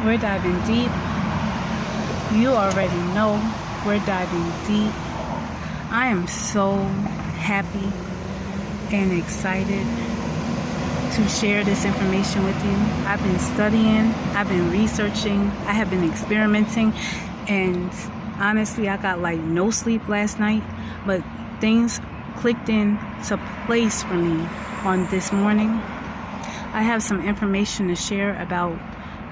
We're diving deep. You already know we're diving deep. I am so happy and excited to share this information with you. I've been studying, I've been researching, I have been experimenting, and honestly, I got like no sleep last night, but things clicked into place for me on this morning. I have some information to share about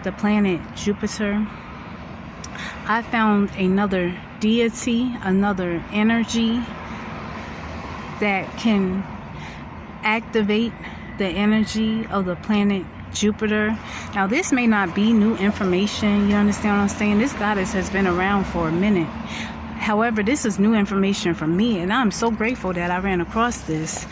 the planet Jupiter. I found another deity, another energy that can activate the energy of the planet Jupiter. Now, this may not be new information, you understand what I'm saying? This goddess has been around for a minute. However, this is new information for me, and I'm so grateful that I ran across this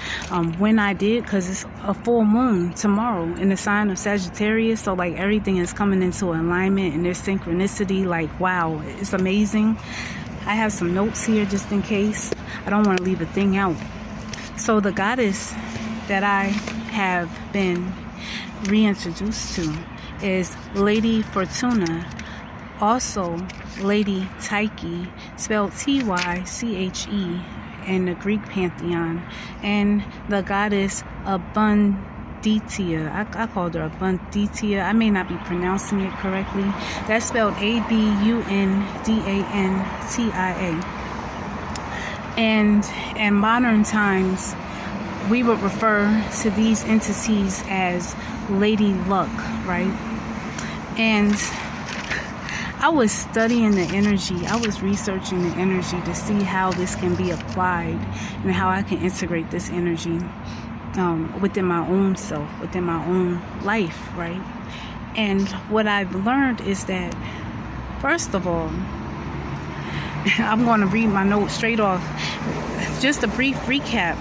when I did, because it's a full moon tomorrow in the sign of Sagittarius. So like everything is coming into alignment, and there's synchronicity. Like, wow, it's amazing. I have some notes here just in case. I don't want to leave a thing out. So the goddess that I have been reintroduced to is Lady Fortuna, also Lady Tyche, spelled Tyche in the Greek pantheon, and the goddess Abunditia. I called her Abunditia. I may not be pronouncing it correctly. That's spelled Abundantia. And in modern times, we would refer to these entities as Lady Luck, right? And I was studying the energy. I was researching the energy to see how this can be applied and how I can integrate this energy within my own self, within my own life, right? And what I've learned is that, first of all, I'm going to read my notes straight off. Just a brief recap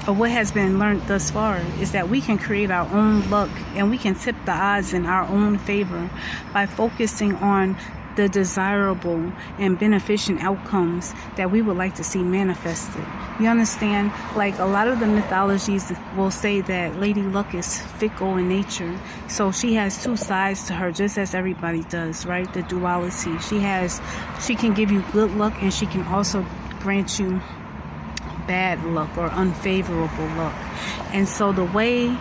of what has been learned thus far is that we can create our own luck, and we can tip the odds in our own favor by focusing on the desirable and beneficent outcomes that we would like to see manifested. You understand? Like, a lot of the mythologies will say that Lady Luck is fickle in nature. So she has two sides to her, just as everybody does, right? The duality. She can give you good luck, and she can also grant you bad luck or unfavorable luck. And so the way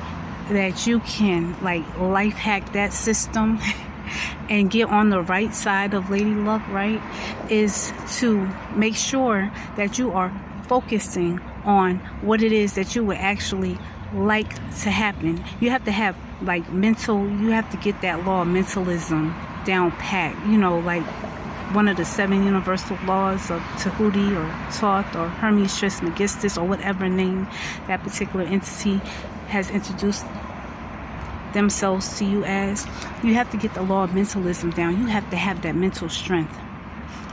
that you can like life hack that system and get on the right side of Lady Luck, right, is to make sure that you are focusing on what it is that you would actually like to happen. You have to have like you have to get that law of mentalism down pat, like one of the 7 universal laws of Tahuti or Thoth or Hermes Trismegistus, or whatever name that particular entity has introduced themselves to you as. You have to get the law of mentalism down. You have to have that mental strength,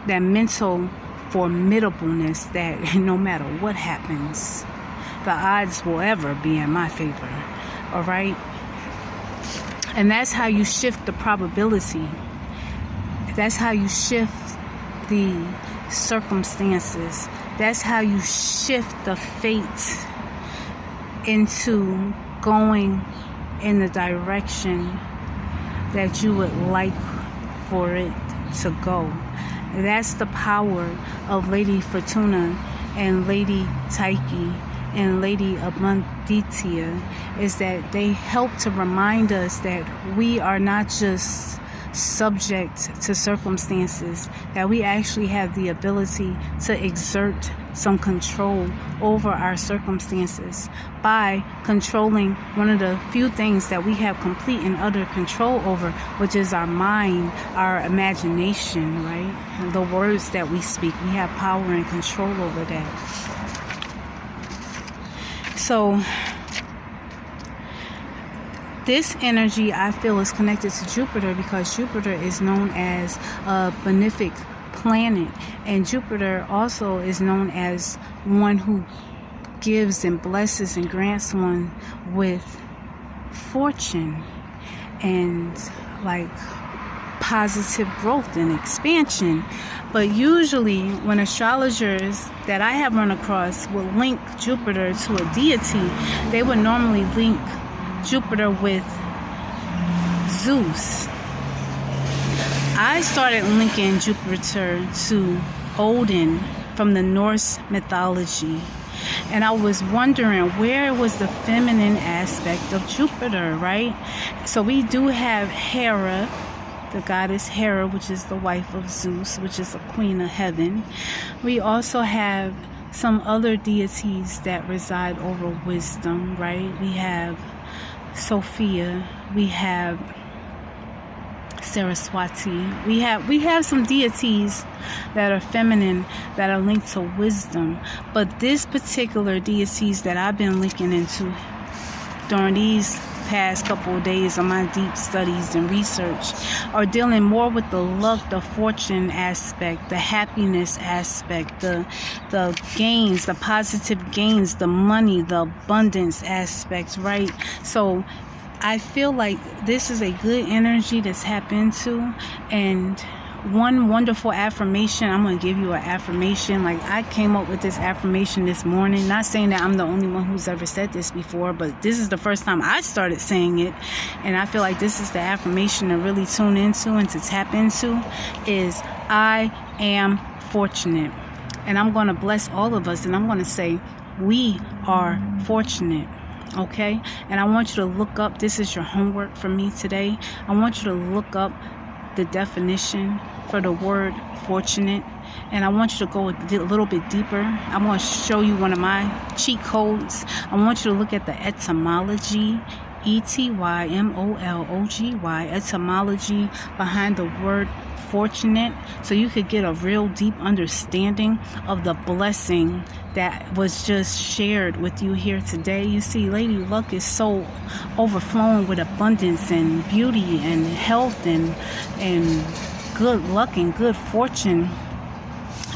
that mental formidableness, that no matter what happens, the odds will ever be in my favor. All right? And that's how you shift the probability. That's how you shift the circumstances. That's how you shift the fate into going in the direction that you would like for it to go. That's the power of Lady Fortuna and Lady Tyche and Lady Abunditia, is that they help to remind us that we are not just subject to circumstances, that we actually have the ability to exert some control over our circumstances by controlling one of the few things that we have complete and utter control over, which is our mind, our imagination, right? And the words that we speak, we have power and control over that. So this energy, I feel, is connected to Jupiter because Jupiter is known as a benefic planet, and Jupiter also is known as one who gives and blesses and grants one with fortune and like positive growth and expansion. But usually when astrologers that I have run across would link Jupiter to a deity, they would normally link Jupiter with Zeus. I started linking Jupiter to Odin from the Norse mythology. And I was wondering where was the feminine aspect of Jupiter, right? So we do have Hera, the goddess Hera, which is the wife of Zeus, which is the queen of heaven. We also have some other deities that reside over wisdom, right? We have Sophia, we have Saraswati. We have some deities that are feminine that are linked to wisdom. But this particular deities that I've been linking into during these past couple of days of my deep studies and research are dealing more with the luck, the fortune aspect, the happiness aspect, the gains, the positive gains, the money, the abundance aspects, right? So I feel like this is a good energy to tap into. And one wonderful affirmation, I'm going to give you an affirmation. Like, I came up with this affirmation this morning. Not saying that I'm the only one who's ever said this before, but this is the first time I started saying it. And I feel like this is the affirmation to really tune into and to tap into is, I am fortunate. And I'm going to bless all of us, and I'm going to say, we are fortunate. Okay, and I want you to look up, this is your homework for me today. I want you to look up the definition for the word fortunate, and I want you to go a little bit deeper. I want to show you one of my cheat codes. I want you to look at the etymology, etymology, etymology behind the word fortunate, so you could get a real deep understanding of the blessing that was just shared with you here today. You see, Lady Luck is so overflowing with abundance and beauty and health and good luck and good fortune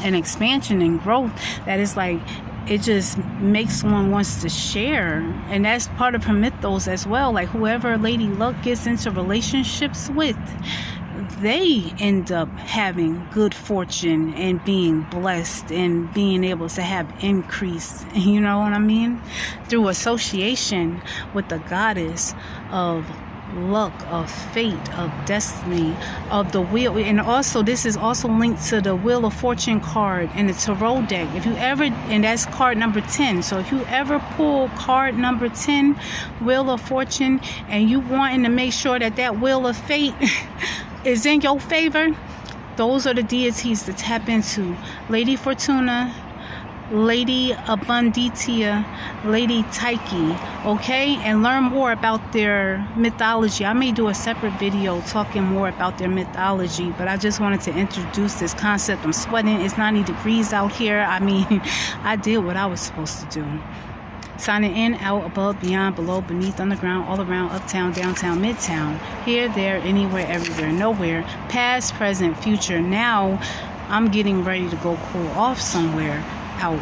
and expansion and growth that is like, it just makes one wants to share. And that's part of her mythos as well. Like, whoever Lady Luck gets into relationships with, they end up having good fortune and being blessed and being able to have increase, you know what I mean, through association with the goddess of luck, of fate, of destiny, of the wheel. And also, this is also linked to the Wheel of Fortune card in the tarot deck. If you ever, and that's card number 10. So if you ever pull card number 10, Wheel of Fortune, and you wanting to make sure that that Wheel of Fate is in your favor, those are the deities to tap into. Lady Fortuna, Lady Abunditia, Lady Tyche, okay? And learn more about their mythology. I may do a separate video talking more about their mythology, but I just wanted to introduce this concept. I'm sweating. It's 90 degrees out here. I mean, I did what I was supposed to do. Signing in, out, above, beyond, below, beneath, underground, all around, uptown, downtown, midtown, here, there, anywhere, everywhere, nowhere, past, present, future. Now I'm getting ready to go cool off somewhere. Out.